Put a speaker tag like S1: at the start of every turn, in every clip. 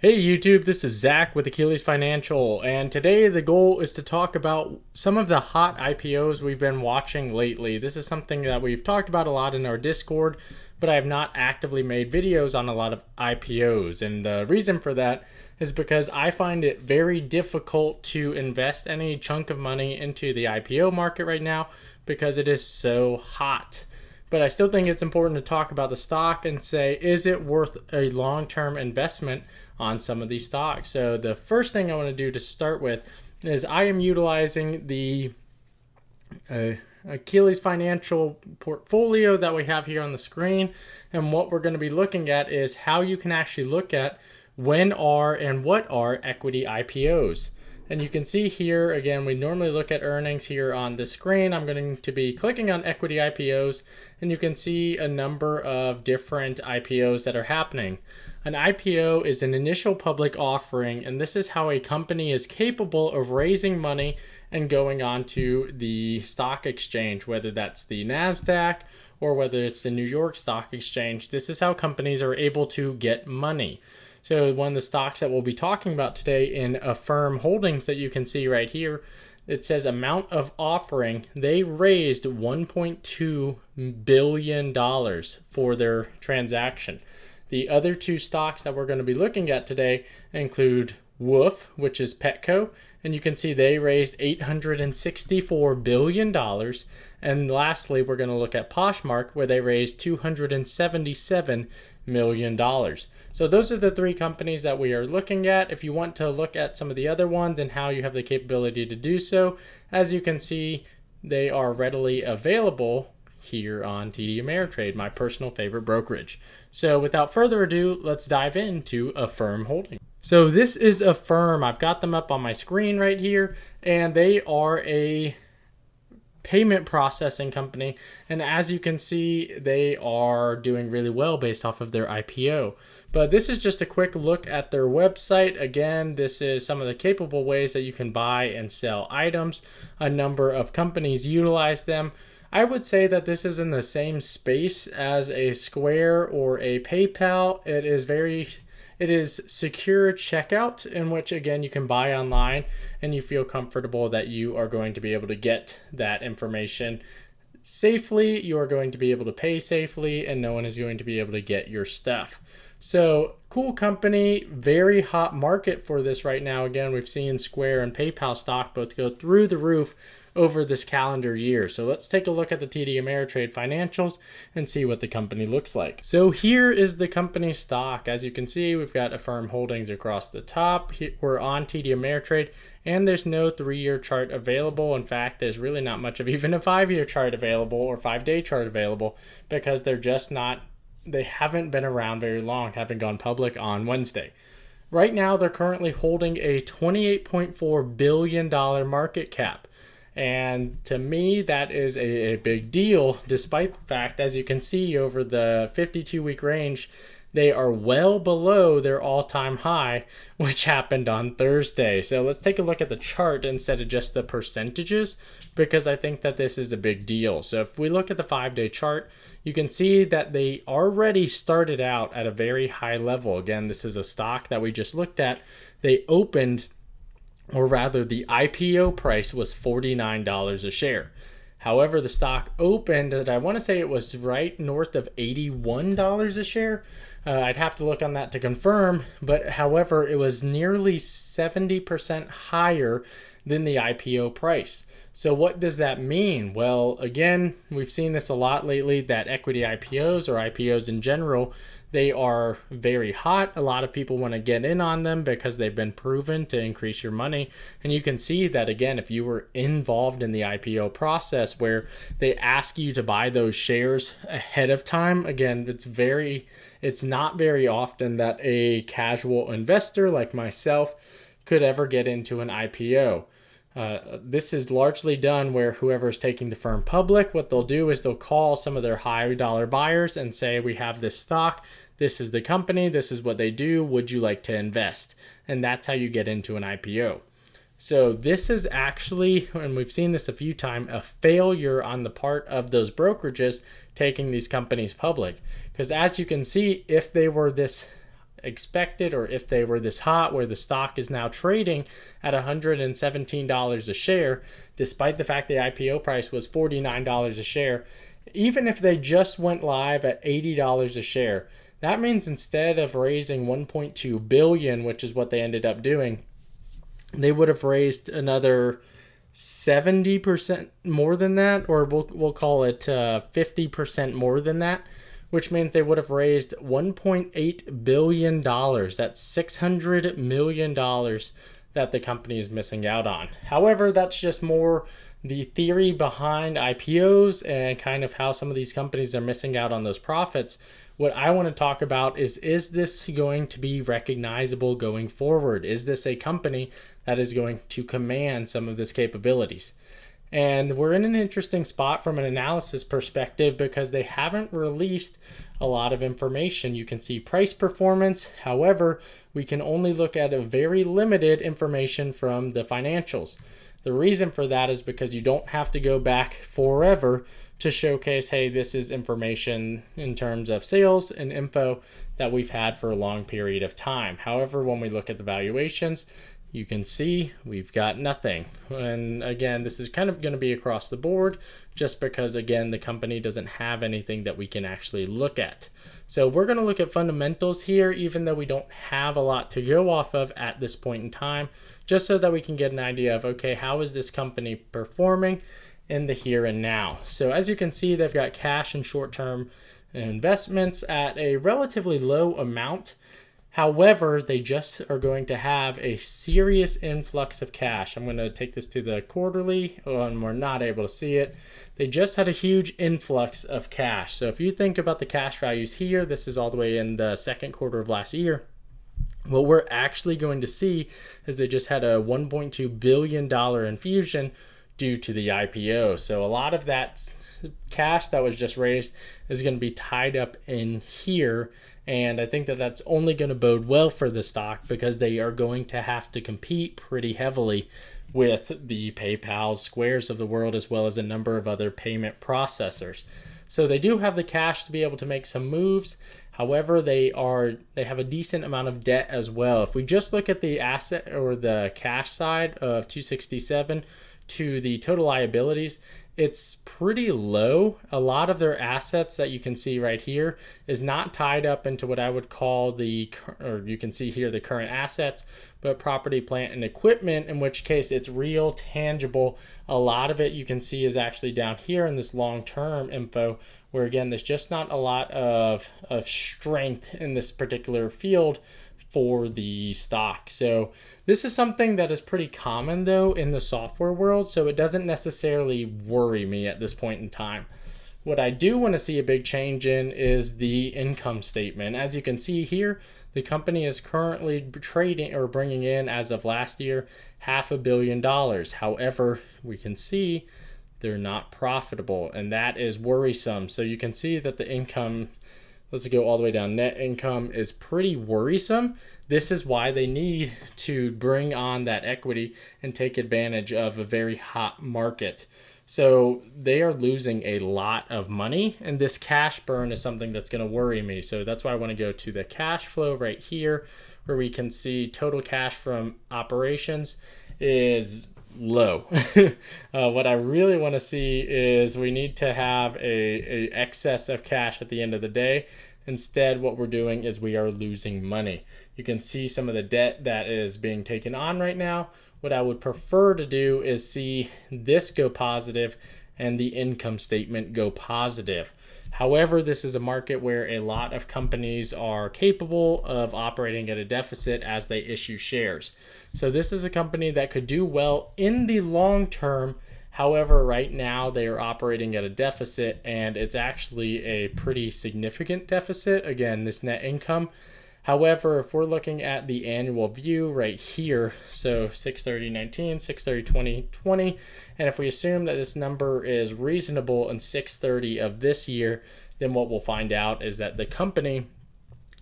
S1: Hey YouTube, this is Zach with Achilles Financial, and today the goal is to talk about some of the hot IPOs we've been watching lately. This is something that we've talked about a lot in our Discord, but I have not actively made videos on a lot of IPOs, and the reason for that is because I find it very difficult to invest any chunk of money into the IPO market right now because it is so hot. But I still think it's important to talk about the stock and say, is it worth a long-term investment on some of these stocks? So the first thing I want to do to start with is I am utilizing the Achilles Financial portfolio that we have here on the screen. And what we're going to be looking at is how you can actually look at when are and what are equity IPOs. And you can see here, again, we normally look at earnings here on the screen. I'm going to be clicking on equity IPOs, and you can see a number of different IPOs that are happening. An IPO is an initial public offering, and this is how a company is capable of raising money and going on to the stock exchange, whether that's the NASDAQ or whether it's the New York Stock Exchange. This is how companies are able to get money. So one of the stocks that we'll be talking about today in Affirm Holdings that you can see right here, it says amount of offering. They raised $1.2 billion for their transaction. The other two stocks that we're going to be looking at today include WOOF, which is Petco, and you can see they raised $864 billion. And lastly, we're going to look at Poshmark, where they raised $277 million. So those are the three companies that we are looking at. If you want to look at some of the other ones and how you have the capability to do so, as you can see, they are readily available here on TD Ameritrade, my personal favorite brokerage. So without further ado, let's dive into Affirm Holdings. So this is Affirm. I've got them up on my screen right here, and they are a payment processing company, and as you can see, they are doing really well based off of their IPO. But this is just a quick look at their website. Again, this is some of the capable ways that you can buy and sell items. A number of companies utilize them. I would say that this is in the same space as a Square or a PayPal. It is secure checkout, in which again you can buy online and you feel comfortable that you are going to be able to get that information safely. You are going to be able to pay safely, and no one is going to be able to get your stuff. So cool company, very hot market for this right now. Again, we've seen Square and PayPal stock both go through the roof over this calendar year. So let's take a look at the TD Ameritrade financials and see what the company looks like. So here is the company stock. As you can see, we've got Affirm Holdings across the top. We're on TD Ameritrade, and there's no 3-year chart available. In fact, there's really not much of even a 5-year chart available or 5-day chart available, because they haven't been around very long, haven't gone public on Wednesday. Right now, they're currently holding a $28.4 billion market cap. And to me, that is a big deal, despite the fact, as you can see over the 52-week range, they are well below their all-time high, which happened on Thursday. So let's take a look at the chart instead of just the percentages, because I think that this is a big deal. So if we look at the 5-day chart, you can see that they already started out at a very high level. Again, this is a stock that we just looked at. They opened, or rather the IPO price was $49 a share. However, the stock opened, and I want to say it was right north of $81 a share. I'd have to look on that to confirm, but however, it was nearly 70% higher than the IPO price. So what does that mean? Well, again, we've seen this a lot lately, that equity IPOs, or IPOs in general, they are very hot. A lot of people want to get in on them because they've been proven to increase your money. And you can see that, again, if you were involved in the IPO process where they ask you to buy those shares ahead of time, again, it's not very often that a casual investor like myself could ever get into an IPO. This is largely done where whoever is taking the firm public, what they'll do is they'll call some of their high dollar buyers and say, we have this stock, this is the company, this is what they do, would you like to invest? And that's how you get into an IPO. So this is actually, and we've seen this a few times, a failure on the part of those brokerages taking these companies public. Because as you can see, if they were this expected, or if they were this hot where the stock is now trading at $117 a share, despite the fact the IPO price was $49 a share. Even if they just went live at $80 a share, that means instead of raising 1.2 billion, which is what they ended up doing, they would have raised another 70% more than that, or we'll call it 50% more than that, which means they would have raised $1.8 billion. That's $600 million that the company is missing out on. However, that's just more the theory behind IPOs and kind of how some of these companies are missing out on those profits. What I want to talk about is this going to be recognizable going forward? Is this a company that is going to command some of this capabilities? And we're in an interesting spot from an analysis perspective because they haven't released a lot of information. You can see price performance. However, we can only look at a very limited information from the financials. The reason for that is because you don't have to go back forever to showcase, hey, this is information in terms of sales and info that we've had for a long period of time. However, when we look at the valuations, you can see we've got nothing. And again, this is kind of going to be across the board just because, again, the company doesn't have anything that we can actually look at. So we're going to look at fundamentals here, even though we don't have a lot to go off of at this point in time, just so that we can get an idea of, okay, how is this company performing in the here and now? So as you can see, they've got cash and short-term investments at a relatively low amount. However, they just are going to have a serious influx of cash. I'm going to take this to the quarterly, and we're not able to see it. They just had a huge influx of cash. So if you think about the cash values here, this is all the way in the second quarter of last year. What we're actually going to see is they just had a $1.2 billion infusion due to the IPO. So a lot of that cash that was just raised is going to be tied up in here. And I think that that's only going to bode well for the stock because they are going to have to compete pretty heavily with the PayPal, Squares of the world, as well as a number of other payment processors. So they do have the cash to be able to make some moves. However, they have a decent amount of debt as well. If we just look at the asset or the cash side of 267 to the total liabilities, it's pretty low. A lot of their assets that you can see right here is not tied up into what I would call you can see here the current assets, but property, plant, and equipment, in which case it's real, tangible. A lot of it you can see is actually down here in this long-term info, where again, there's just not a lot of strength in this particular field for the stock. So this is something that is pretty common though in the software world, so it doesn't necessarily worry me at this point in time. What I do want to see a big change in is the income statement. As you can see here, the company is currently trading or bringing in, as of last year, $500 million. However, we can see they're not profitable, and that is worrisome. So you can see that the income, let's go all the way down, net income is pretty worrisome. This is why they need to bring on that equity and take advantage of a very hot market. So they are losing a lot of money, and this cash burn is something that's going to worry me. So that's why I want to go to the cash flow right here, where we can see total cash from operations is low. What I really want to see is we need to have a excess of cash at the end of the day. Instead, what we're doing is we are losing money. You can see some of the debt that is being taken on right now. What I would prefer to do is see this go positive and the income statement go positive. However, this is a market where a lot of companies are capable of operating at a deficit as they issue shares. So this is a company that could do well in the long term. However, right now they are operating at a deficit, and it's actually a pretty significant deficit. Again, this net income. However, if we're looking at the annual view right here, so 6/30/19, 6/30/2020, and if we assume that this number is reasonable in 6/30 of this year, then what we'll find out is that the company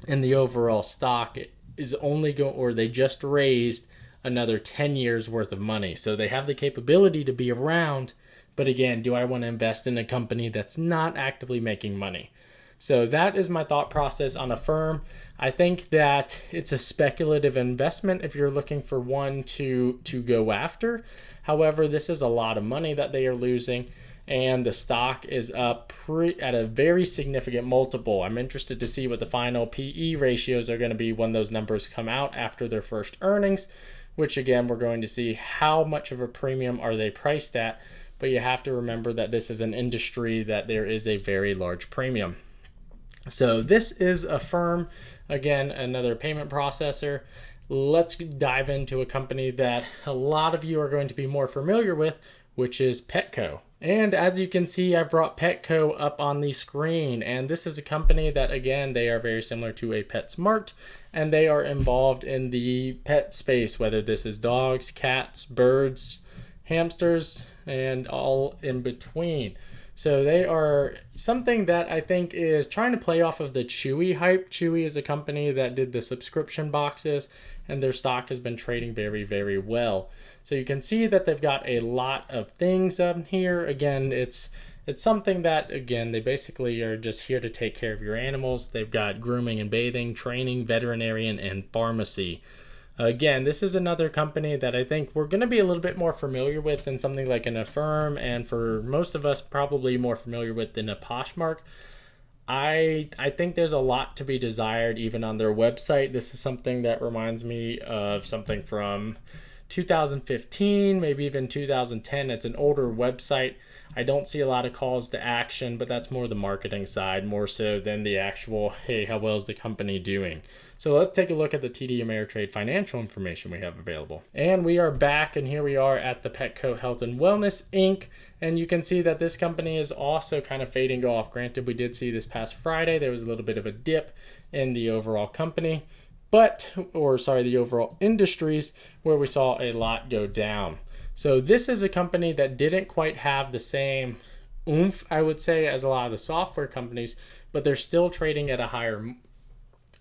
S1: and the overall stock is only going, or they just raised another 10 years worth of money. So they have the capability to be around, but again, do I want to invest in a company that's not actively making money? So that is my thought process on Affirm. I think that it's a speculative investment if you're looking for one to go after. However, this is a lot of money that they are losing, and the stock is up at a very significant multiple. I'm interested to see what the final PE ratios are going to be when those numbers come out after their first earnings, which again, we're going to see how much of a premium are they priced at. But you have to remember that this is an industry that there is a very large premium. So this is Affirm, again, another payment processor. Let's dive into a company that a lot of you are going to be more familiar with, which is Petco. And as you can see, I've brought Petco up on the screen. And this is a company that, again, they are very similar to a PetSmart, and they are involved in the pet space, whether this is dogs, cats, birds, hamsters, and all in between. So they are something that I think is trying to play off of the Chewy hype. Chewy is a company that did the subscription boxes, and their stock has been trading very, very well. So you can see that they've got a lot of things up here. Again, it's something that, again, they basically are just here to take care of your animals. They've got grooming and bathing, training, veterinarian, and pharmacy. Again, this is another company that I think we're going to be a little bit more familiar with than something like an Affirm, and for most of us, probably more familiar with than a Poshmark. I think there's a lot to be desired even on their website. This is something that reminds me of something from 2015, maybe even 2010. It's an older website. I don't see a lot of calls to action, but that's more the marketing side, more so than the actual, hey, how well is the company doing? So let's take a look at the TD Ameritrade financial information we have available. And we are back, and here we are at the Petco Health and Wellness Inc. And you can see that this company is also kind of fading off. Granted, we did see this past Friday, there was a little bit of a dip in the overall company, the overall industries, where we saw a lot go down. So this is a company that didn't quite have the same oomph, I would say, as a lot of the software companies, but they're still trading at a higher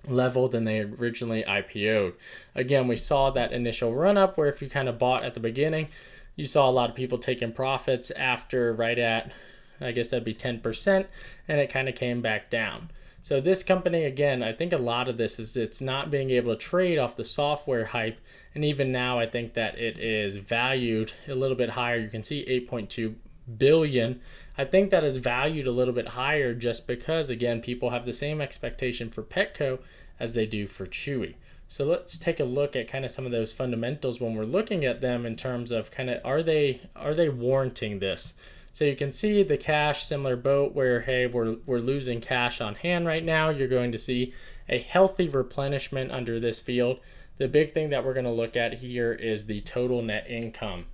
S1: level than they originally IPO'd. Again, we saw that initial run up where if you kind of bought at the beginning, you saw a lot of people taking profits after right at, I guess that'd be 10%, and it kind of came back down. So this company, again, I think a lot of this is it's not being able to trade off the software hype. And even now, I think that it is valued a little bit higher. You can see 8.2 billion. I think that is valued a little bit higher just because, again, people have the same expectation for Petco as they do for Chewy. So let's take a look at kind of some of those fundamentals when we're looking at them in terms of kind of are they warranting this? So you can see the cash, similar boat where, hey, we're losing cash on hand right now. You're going to see a healthy replenishment under this field. The big thing that we're going to look at here is the total net income.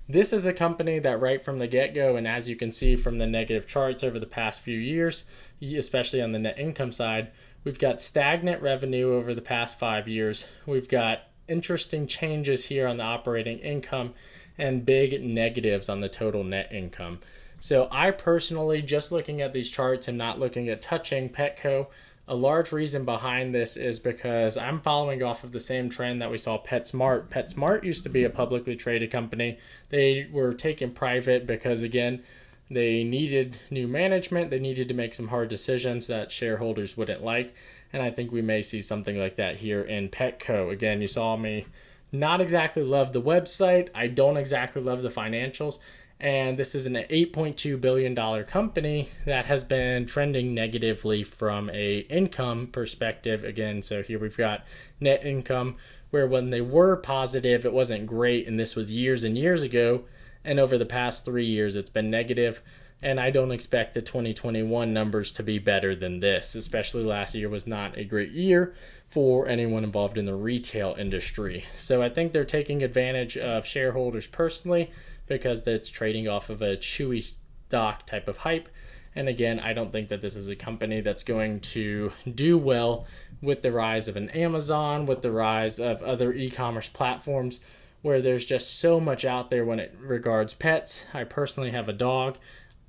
S1: This is a company that right from the get-go, and as you can see from the negative charts over the past few years, especially on the net income side, we've got stagnant revenue over the past 5 years. We've got interesting changes here on the operating income and big negatives on the total net income. So I personally, just looking at these charts and not looking at touching Petco, a large reason behind this is because I'm following off of the same trend that we saw PetSmart. PetSmart used to be a publicly traded company. They were taken private because, again, they needed new management. They needed to make some hard decisions that shareholders wouldn't like. And I think we may see something like that here in Petco. Again, you saw me not exactly love the website. I don't exactly love the financials. And this is an $8.2 billion company that has been trending negatively from a income perspective. Again, so here we've got net income where when they were positive, it wasn't great. And this was years and years ago. And over the past 3 years, it's been negative. And I don't expect the 2021 numbers to be better than this, especially last year was not a great year for anyone involved in the retail industry. So I think they're taking advantage of shareholders personally because it's trading off of a Chewy stock type of hype. And again, I don't think that this is a company that's going to do well with the rise of an Amazon, with the rise of other e-commerce platforms where there's just so much out there when it regards pets. I personally have a dog.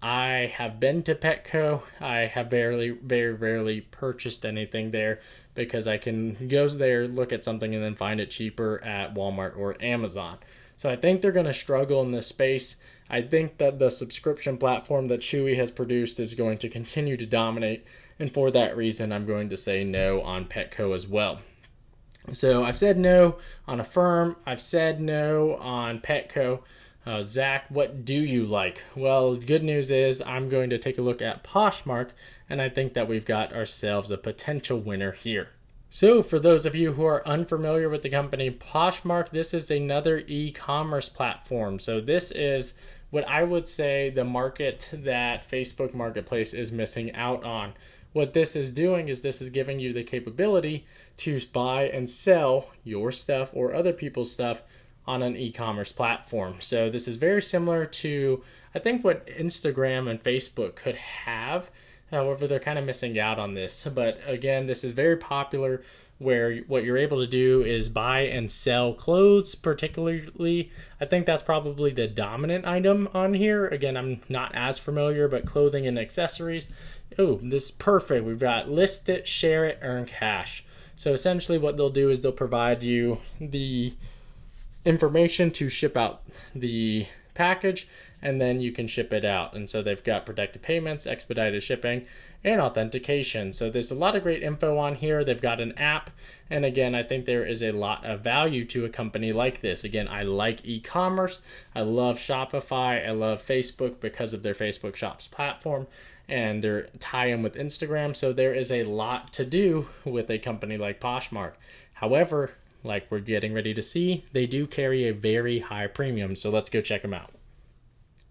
S1: I have been to Petco. I have very rarely purchased anything there because I can go there, look at something, and then find it cheaper at Walmart or Amazon. So I think they're going to struggle in this space. I think that the subscription platform that Chewy has produced is going to continue to dominate. And for that reason, I'm going to say no on Petco as well. So I've said no on Affirm. I've said no on Petco. Zach, what do you like? Well, good news is I'm going to take a look at Poshmark, and I think that we've got ourselves a potential winner here. So for those of you who are unfamiliar with the company Poshmark, this is another e-commerce platform. So this is what I would say the market that Facebook Marketplace is missing out on. What this is doing is this is giving you the capability to buy and sell your stuff or other people's stuff on an e-commerce platform. So this is very similar to, I think, what Instagram and Facebook could have. However, they're kind of missing out on this. But again, this is very popular where what you're able to do is buy and sell clothes particularly. I think that's probably the dominant item on here. Again, I'm not as familiar, but clothing and accessories. Oh, this is perfect. We've got list it, share it, earn cash. So essentially what they'll do is they'll provide you the information to ship out the package, and then you can ship it out. And so they've got protected payments, expedited shipping, and authentication. So there's a lot of great info on here. They've got an app. And again, I think there is a lot of value to a company like this. Again, I like e-commerce. I love Shopify. I love Facebook because of their Facebook Shops platform and their tie-in with Instagram. So there is a lot to do with a company like Poshmark. However, like we're getting ready to see, they do carry a very high premium. So let's go check them out.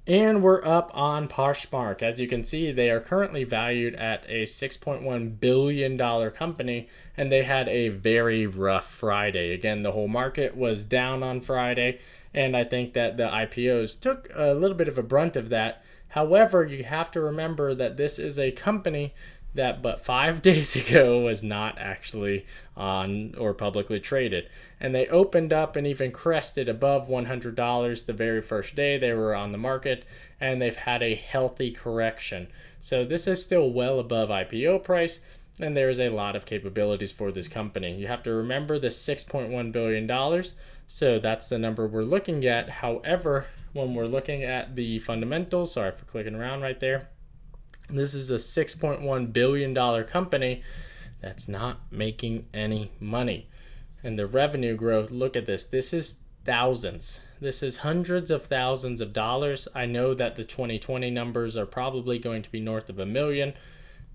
S1: And we're up on Poshmark. As you can see, they are currently valued at a $6.1 billion company, and they had a very rough Friday. Again, the whole market was down on Friday, and I think that the IPOs took a little bit of a brunt of that. However, you have to remember that this is a company that but 5 days ago was not actually on or publicly traded. And they opened up and even crested above $100 the very first day they were on the market, and they've had a healthy correction. So this is still well above IPO price, and there is a lot of capabilities for this company. You have to remember the $6.1 billion, so that's the number we're looking at. However, when we're looking at the fundamentals, sorry for clicking around right there, this is a $6.1 billion company that's not making any money. And the revenue growth, look at this. This is thousands. This is hundreds of thousands of dollars. I know that the 2020 numbers are probably going to be north of $1 million.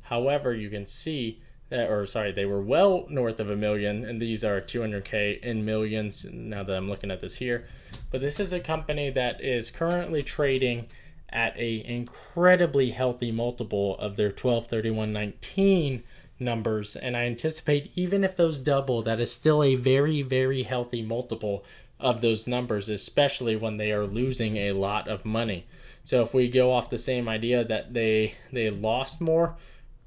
S1: However, you can see that, or sorry, they were well north of $1 million, and these are 200K in millions now that I'm looking at this here. But this is a company that is currently trading at a incredibly healthy multiple of their 12/31/19 numbers, and I anticipate even if those double, that is still a very, very healthy multiple of those numbers, especially when they are losing a lot of money. So if we go off the same idea that they lost more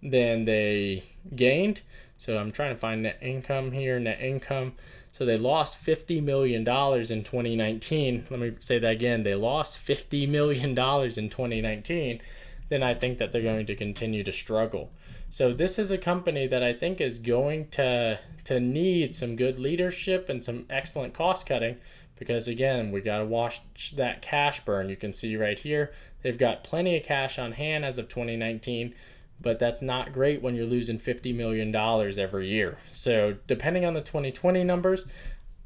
S1: than they gained, so I'm trying to find net income here, net income. So they lost $50 million in 2019. Let me say that again. They lost $50 million in 2019. Then I think that they're going to continue to struggle. So this is a company that I think is going to need some good leadership and some excellent cost cutting, because again, we got to watch that cash burn. You can see right here, they've got plenty of cash on hand as of 2019. But that's not great when you're losing $50 million every year. So depending on the 2020 numbers,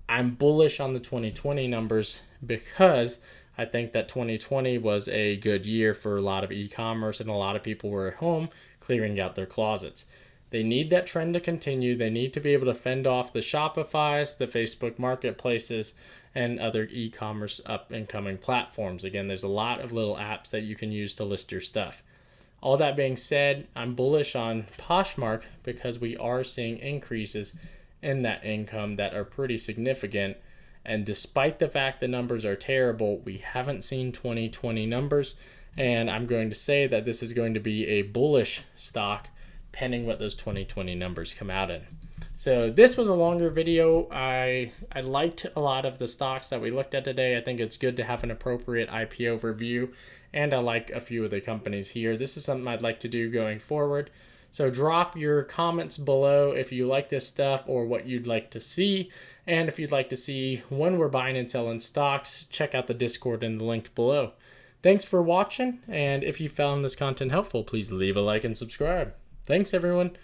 S1: I'm bullish on the 2020 numbers because I think that 2020 was a good year for a lot of e-commerce, and a lot of people were at home clearing out their closets. They need that trend to continue. They need to be able to fend off the Shopifys, the Facebook marketplaces, and other e-commerce up and coming platforms. Again, there's a lot of little apps that you can use to list your stuff. All that being said, I'm bullish on Poshmark because we are seeing increases in that income that are pretty significant. And despite the fact the numbers are terrible, we haven't seen 2020 numbers. And I'm going to say that this is going to be a bullish stock pending what those 2020 numbers come out in. So this was a longer video. I liked a lot of the stocks that we looked at today. I think it's good to have an appropriate IPO review, and I like a few of the companies here. This is something I'd like to do going forward. So drop your comments below if you like this stuff or what you'd like to see. And if you'd like to see when we're buying and selling stocks, check out the Discord in the link below. Thanks for watching, and if you found this content helpful, please leave a like and subscribe. Thanks, everyone.